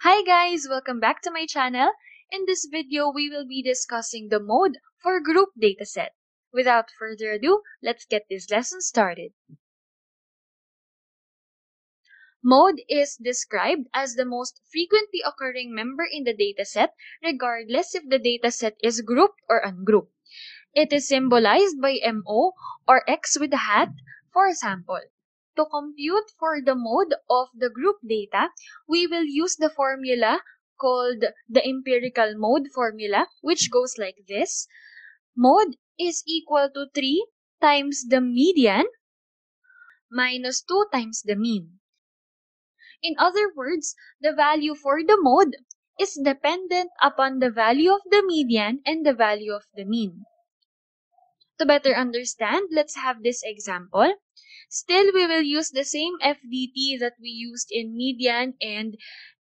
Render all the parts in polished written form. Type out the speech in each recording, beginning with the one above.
Hi guys! Welcome back to my channel. In this video, we will be discussing the mode for group dataset. Without further ado, let's get this lesson started. Mode is described as the most frequently occurring member in the dataset, regardless if the dataset is grouped or ungrouped. It is symbolized by MO or X with a hat, for example. To compute for the mode of the group data, we will use the formula called the empirical mode formula, which goes like this. Mode is equal to 3 times the median minus 2 times the mean. In other words, the value for the mode is dependent upon the value of the median and the value of the mean. To better understand, let's have this example. Still, we will use the same FDT that we used in median and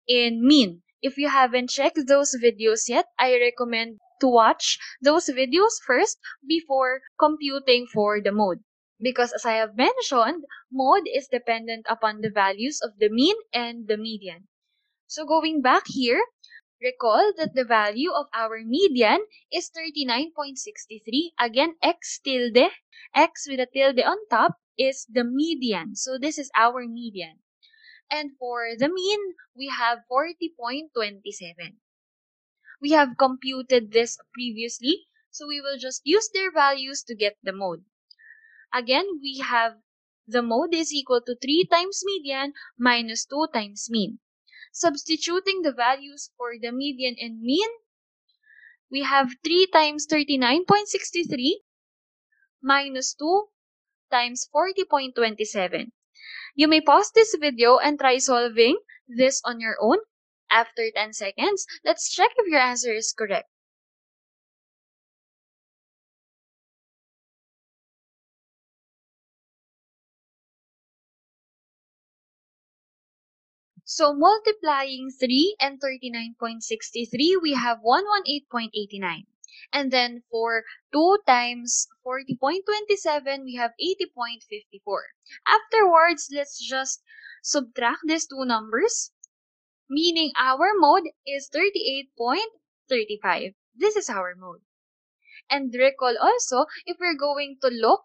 in mean. If you haven't checked those videos yet, I recommend to watch those videos first before computing for the mode. Because as I have mentioned, mode is dependent upon the values of the mean and the median. So going back here, recall that the value of our median is 39.63. Again, X tilde, X with a tilde on top is the median. So this is our median. And for the mean, we have 40.27. We have computed this previously, so we will just use their values to get the mode. Again, we have the mode is equal to 3 times median minus 2 times mean. Substituting the values for the median and mean, we have 3 times 39.63 minus 2 times 40.27. You may pause this video and try solving this on your own. After 10 seconds, let's check if your answer is correct. So multiplying 3 and 39.63, we have 118.89. And then for 2 times 40.27, we have 80.54. Afterwards, let's just subtract these two numbers, meaning our mode is 38.35. This is our mode. And recall also, if we're going to look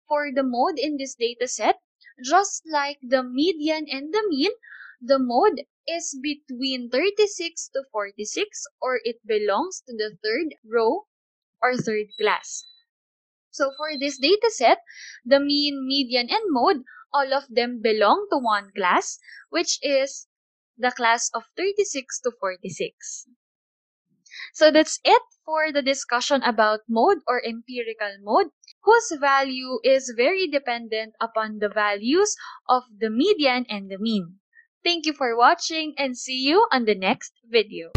for the mode in this data set, just like the median and the mean, the mode is between 36 to 46, or it belongs to the third row or third class. So for this data set, the mean, median, and mode, all of them belong to one class, which is the class of 36 to 46. So that's it for the discussion about mode or empirical mode, whose value is very dependent upon the values of the median and the mean. Thank you for watching and see you on the next video.